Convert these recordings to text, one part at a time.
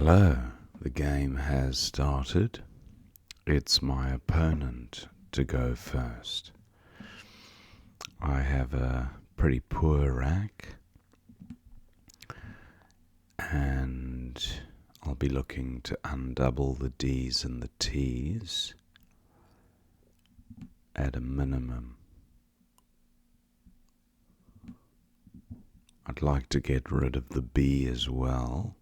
Hello, the game has started. It's my opponent to go first. I have a pretty poor rack, and I'll be looking to undouble the D's and the T's at a minimum. I'd like to get rid of the B as well.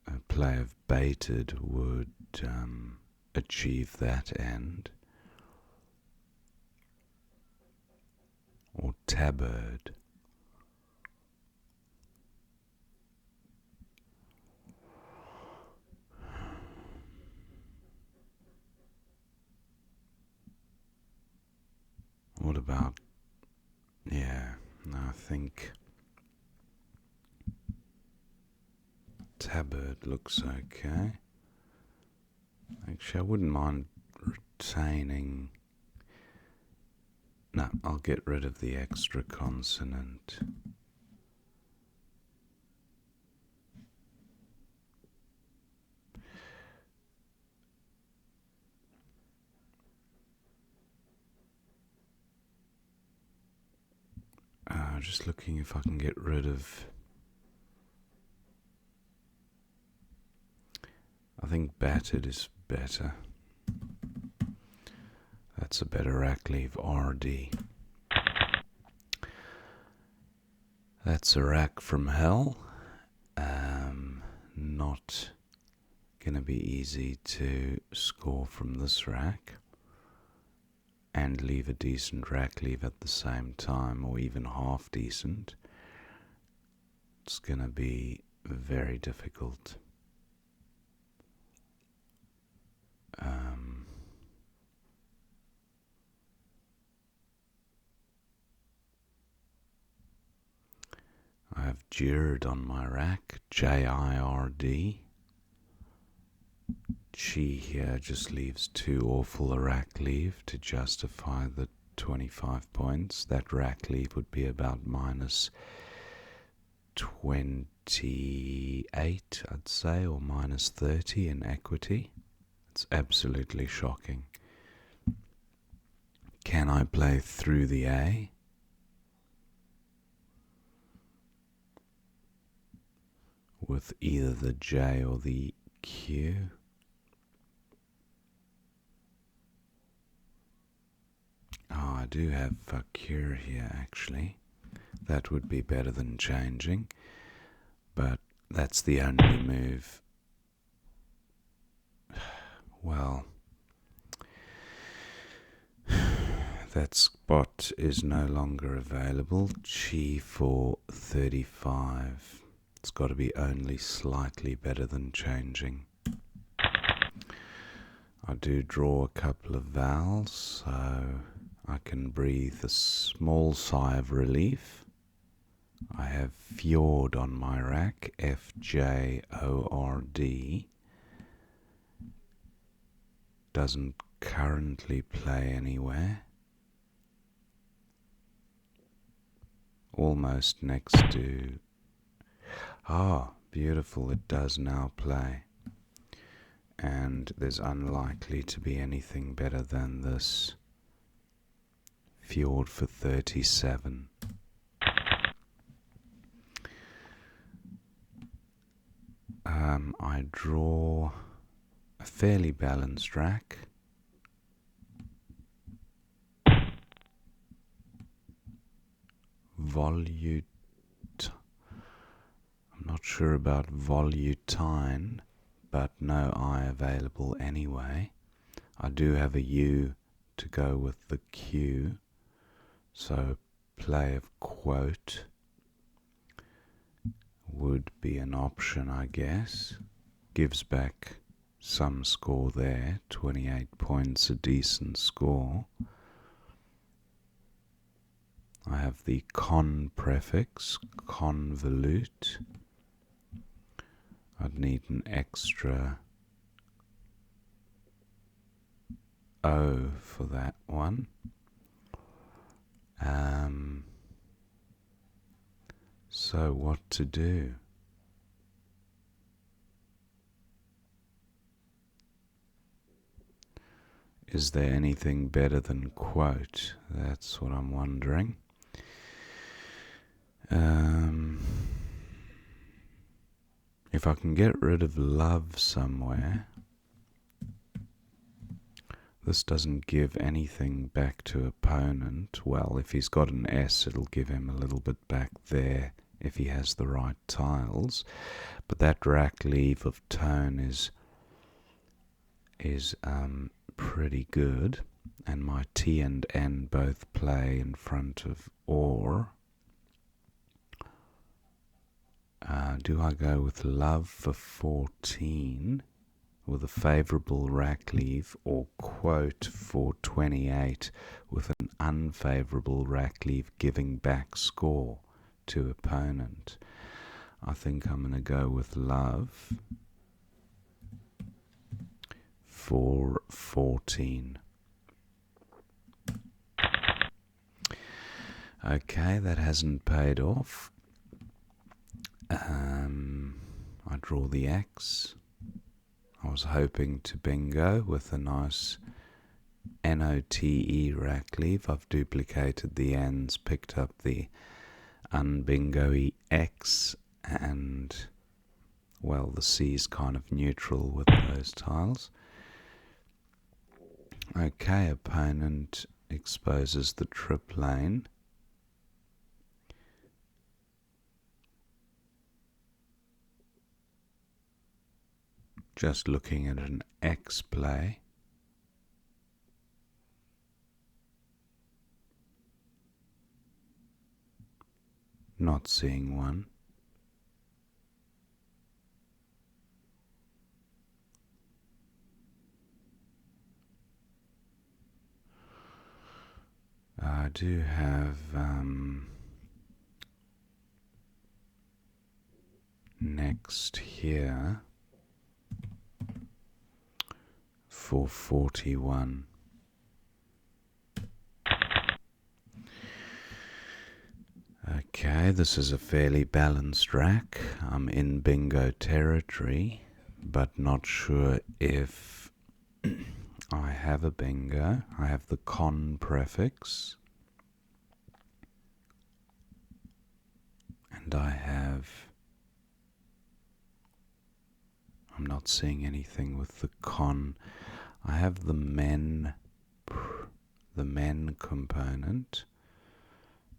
A play of baited would achieve that end. Or tabard. What about, I think tabard looks okay. Actually, I wouldn't mind retaining. No, I'll get rid of the extra consonant. Just looking if I can get rid of. I think battered is better. That's a better rack leave, RD. That's a rack from hell. Not gonna be easy to score from this rack and leave a decent rack leave at the same time, or even half decent. It's gonna be very difficult. I have Jird on my rack, Jird. She here just leaves too awful a rack leave to justify the 25 points. That rack leave would be about minus 28, I'd say, or minus 30 in equity. It's absolutely shocking. Can I play through the A? With either the J or the Q? Oh, I do have a cure here, actually. That would be better than changing, but that's the only move. Well, that spot is no longer available. Chi for 35. It's got to be only slightly better than changing. I do draw a couple of vowels, so I can breathe a small sigh of relief. I have Fjord on my rack, Fjord. Doesn't currently play anywhere. Almost next to... Ah, beautiful, it does now play. And there's unlikely to be anything better than this Fjord for 37. I draw a fairly balanced rack. I'm not sure about volutine, but no I available anyway. I do have a U to go with the Q, so play of quote would be an option, I guess. Gives back some score there, 28 points, a decent score. I have the con prefix, convolute. I'd need an extra O for that one. So what to do? Is there anything better than quote? That's what I'm wondering. If I can get rid of love somewhere, this doesn't give anything back to opponent. Well, if he's got an S, it'll give him a little bit back there if he has the right tiles. But that rack leave of tone is pretty good. And my T and N both play in front of or. Do I go with love for 14 with a favourable rack leave, or quote for 28 with an unfavourable rack leave giving back score to opponent? I think I'm going to go with love for 14. Okay, that hasn't paid off. I draw the X. I was hoping to bingo with a nice NOTE rack leave. I've duplicated the N's, picked up the unbingo-y X, and, well, the C's kind of neutral with those tiles. Okay, opponent exposes the trip lane. Just looking at an X play. Not seeing one. I do have next here for 41. Okay, this is a fairly balanced rack. I'm in bingo territory, but not sure if I have a bingo. I have the con prefix, and I'm not seeing anything with the con. I have the men component.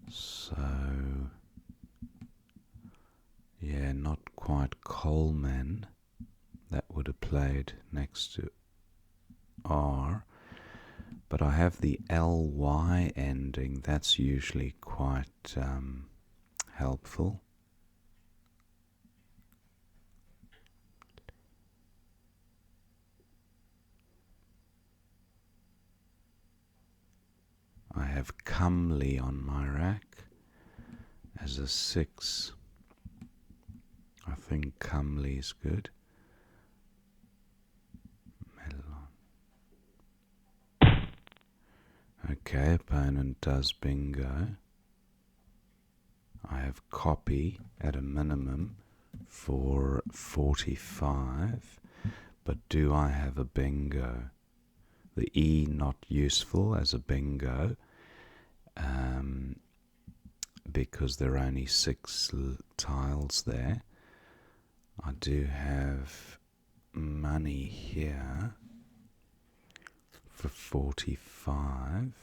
So, yeah, not quite Coleman. That would have played next to R. But I have the LY ending. That's usually quite helpful. I have comely on my rack as a 6. I think comely is good. Okay, opponent does bingo. I have copy at a minimum for 45, but do I have a bingo? The E not useful as a bingo because there are only 6 tiles there. I do have money here for 45.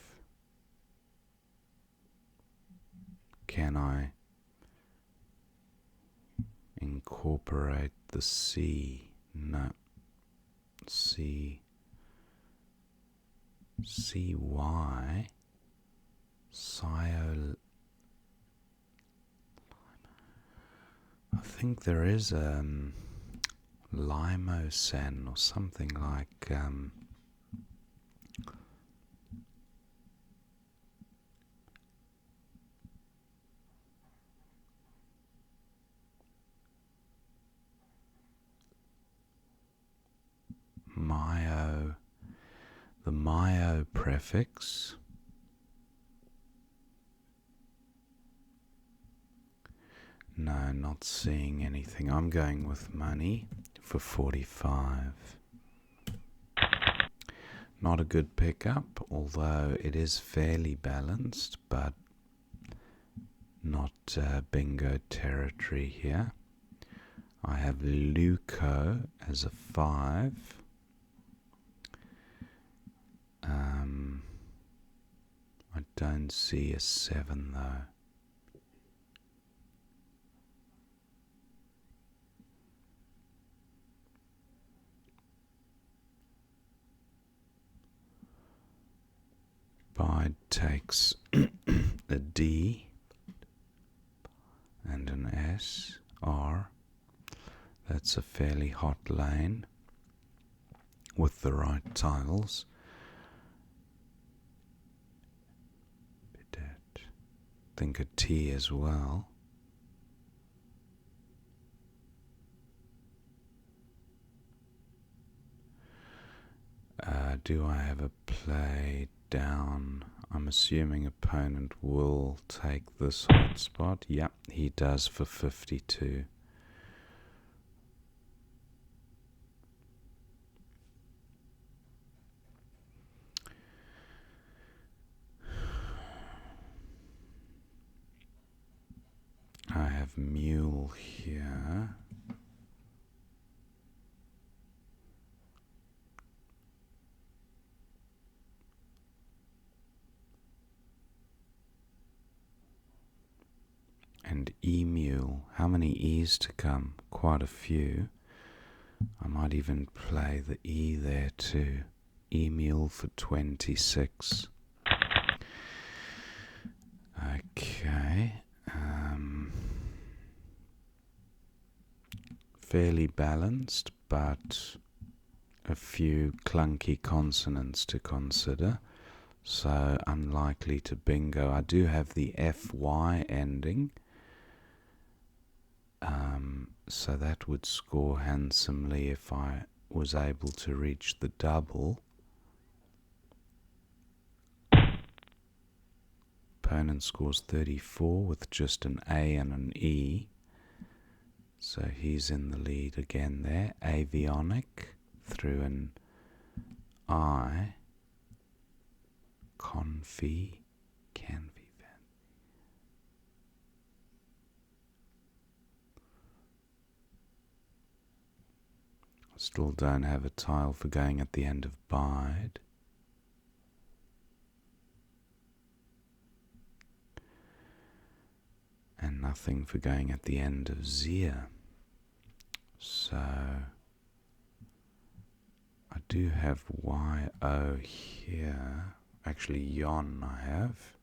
Can I incorporate the C? No. C. CY. I think there is a limosen or something like the myo prefix. No, not seeing anything. I'm going with money for 45. Not a good pickup, although it is fairly balanced, but not bingo territory here. I have Luco as a 5. I don't see a 7 though. Bide takes a D and an S, R. That's a fairly hot lane with the right tiles. Think a T as well. Do I have a play down? I'm assuming opponent will take this hotspot. Yep, he does for 52. I have mule here. And E-mule. How many E's to come? Quite a few. I might even play the E there too. E-mule for 26. Okay. Fairly balanced, but a few clunky consonants to consider. So unlikely to bingo. I do have the FY ending. So that would score handsomely if I was able to reach the double. Opponent scores 34 with just an A and an E. So he's in the lead again there. Avionic through an I. Canvi. Still don't have a tile for going at the end of bide. And nothing for going at the end of zia. So I do have YO here. Actually, yon I have.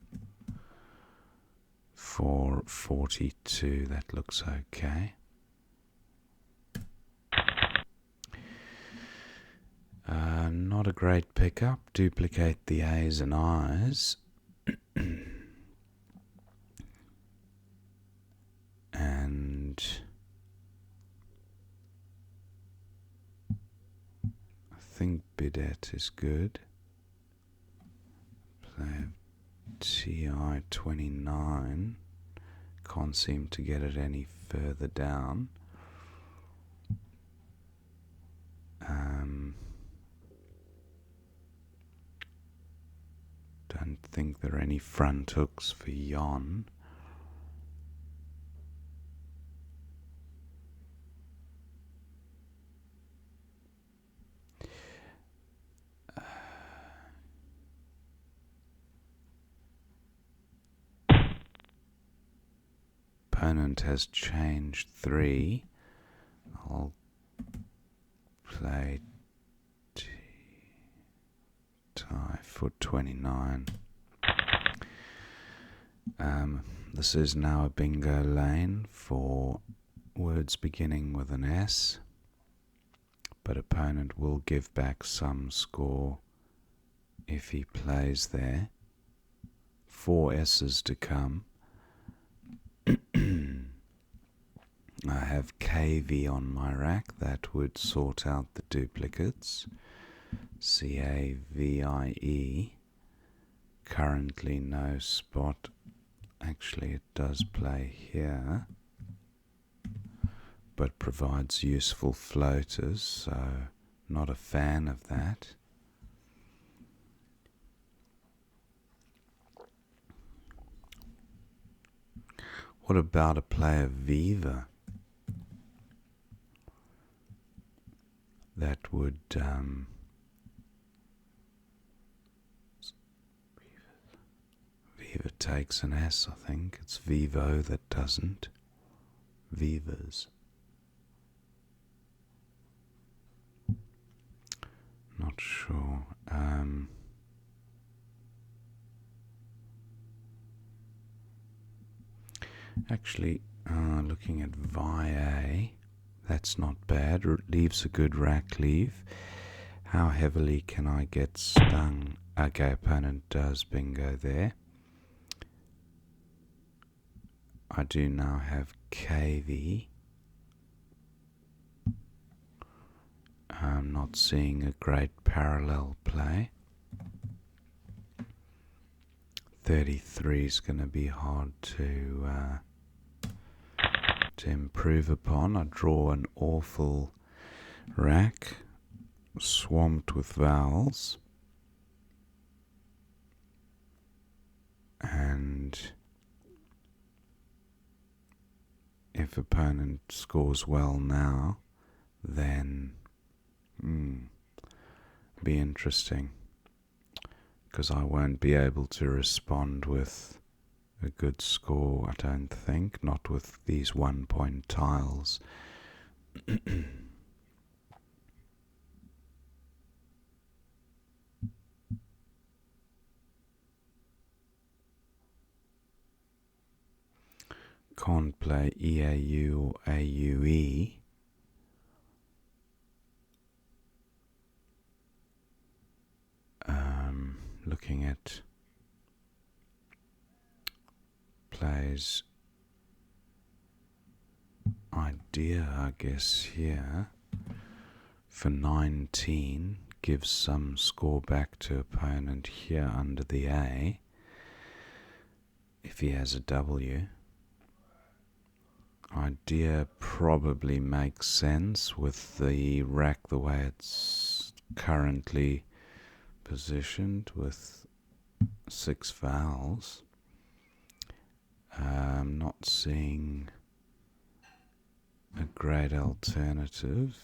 For 42, that looks okay. Not a great pickup. Duplicate the A's and I's. And I think bidet is good. Play TI 29. Can't seem to get it any further down. Don't think there are any front hooks for yon. Opponent has changed 3. I'll play tie for 29. This is now a bingo lane for words beginning with an S, but opponent will give back some score if he plays there. 4 S's to come. I have KV on my rack. That would sort out the duplicates. CAVIE. Currently no spot. Actually, it does play here. but provides useful floaters, so not a fan of that. What about a play of Viva? That would Viva takes an S, I think. It's Vivo that doesn't. Vivas. Not sure. Actually, looking at VIA, that's not bad. Leaves a good rack leave. How heavily can I get stung? Okay, opponent does bingo there. I do now have KV. I'm not seeing a great parallel play. 33 is going to be hard to improve upon. I draw an awful rack swamped with vowels, and if opponent scores well now, then be interesting, because I won't be able to respond with a good score, I don't think, not with these 1 point tiles. Can't play EAU or AUE. Looking at plays idea, I guess, here for 19 gives some score back to opponent here under the A if he has a W. Idea probably makes sense with the rack the way it's currently positioned with 6 vowels. I'm not seeing a great alternative.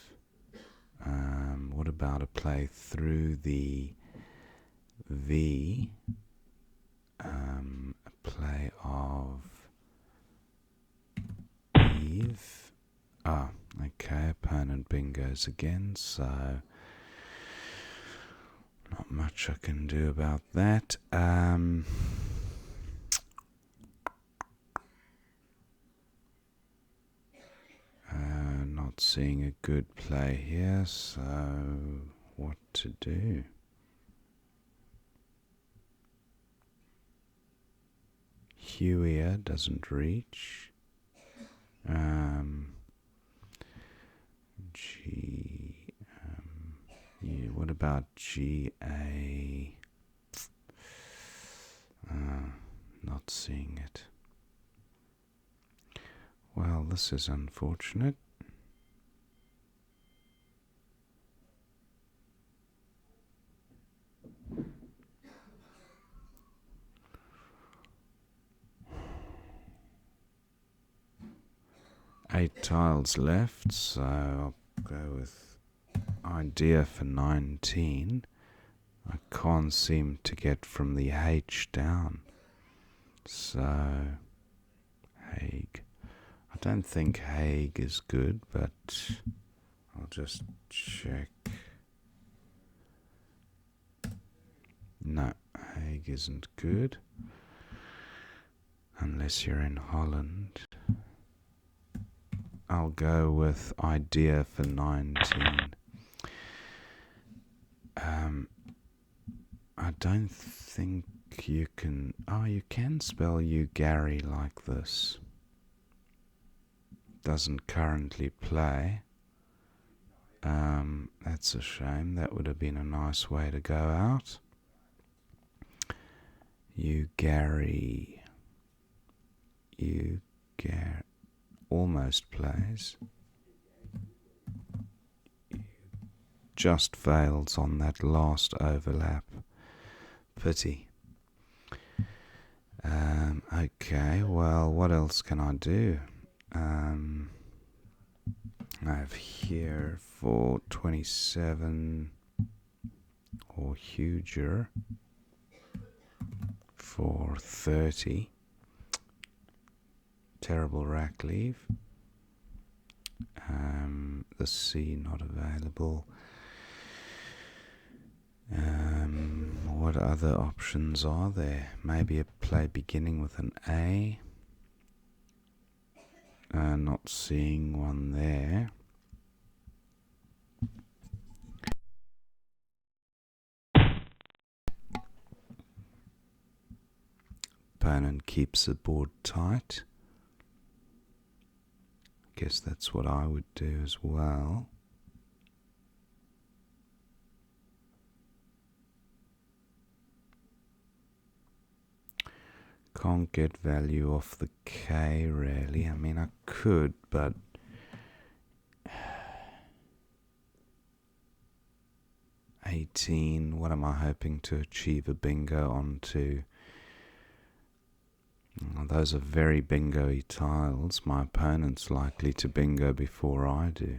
What about a play through the V? A play of Eve. Okay, opponent bingos again, so not much I can do about that. Not seeing a good play here, so what to do? Huier doesn't reach. What about GA? Not seeing it. Well, this is unfortunate. Eight tiles left, so I'll go with idea for 19. I can't seem to get from the H down, so Hague. I don't think Hague is good, but I'll just check. No, Hague isn't good unless you're in Holland. I'll go with idea for 19. I don't think you can. Oh, you can spell you Gary like this. Doesn't currently play. That's a shame. That would have been a nice way to go out. You Gary. You Gary almost plays. just fails on that last overlap. Pity. Okay, well, what else can I do? I have here for 27 or huger for 30. Terrible rack leave. The C not available. What other options are there? Maybe a play beginning with an A. Not seeing one there. Opponent keeps the board tight. Guess that's what I would do as well. Can't get value off the K really. I mean, I could, but 18. What am I hoping to achieve a bingo onto? Those are very bingo-y tiles. My opponent's likely to bingo before I do.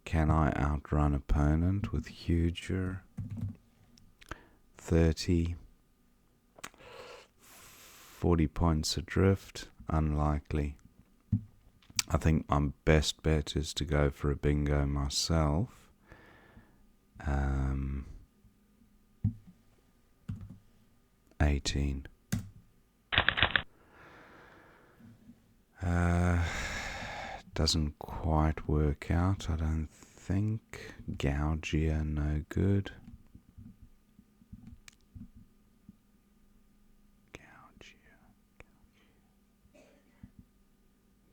Can I outrun opponent with huger? 30. 40 points adrift? Unlikely. I think my best bet is to go for a bingo myself. 18. Doesn't quite work out, I don't think. Gougier, no good.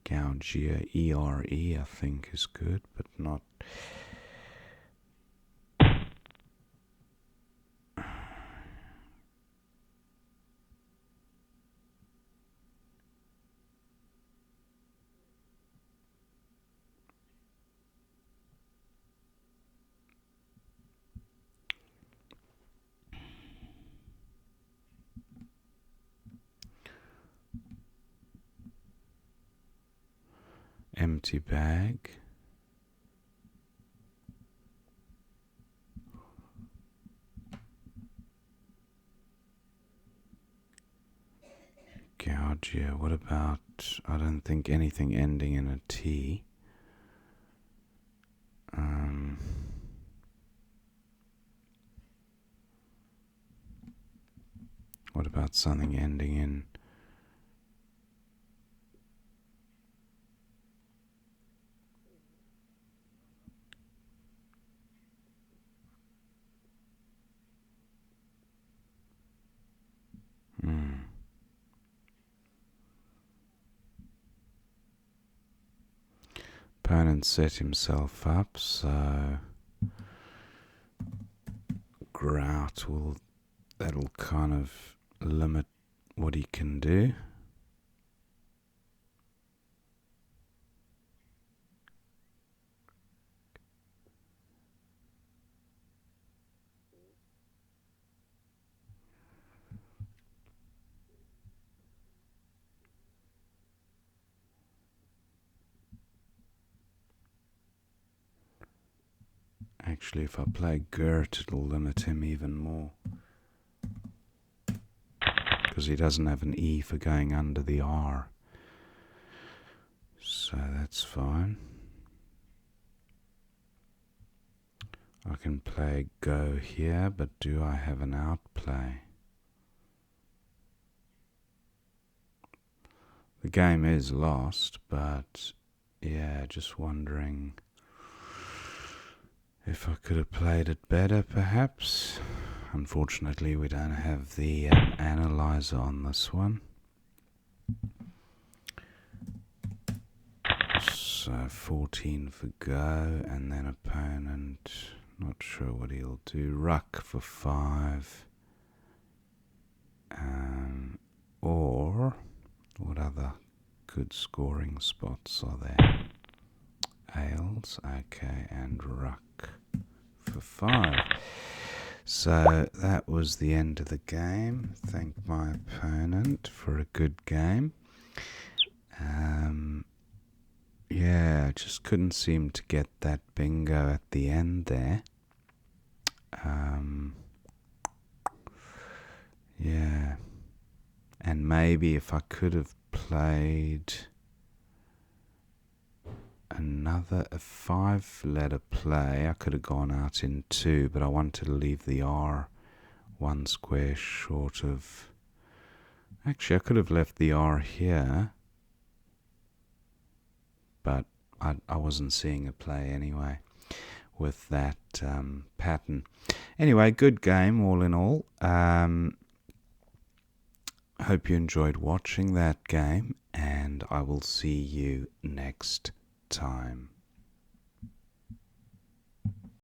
Gougier, ERE, I think is good, but not. Empty bag. Gougier, what about, I don't think anything ending in a T. What about something ending in Opponent set himself up, so grout that'll kind of limit what he can do. Actually, if I play Gert, it'll limit him even more. Because he doesn't have an E for going under the R. So that's fine. I can play Go here, but do I have an outplay? The game is lost, but yeah, just wondering if I could have played it better, perhaps. Unfortunately, we don't have the analyzer on this one. So 14 for go, and then opponent, not sure what he'll do. Ruck for 5. Or what other good scoring spots are there? Ailes, okay, and Ruck for 5. So that was the end of the game. Thank my opponent for a good game. Yeah, I just couldn't seem to get that bingo at the end there. Yeah. And maybe if I could have played a 5-letter play, I could have gone out in 2, but I wanted to leave the R 1 square short of... Actually, I could have left the R here, but I wasn't seeing a play anyway with that pattern. Anyway, good game all in all. Hope you enjoyed watching that game, and I will see you next time.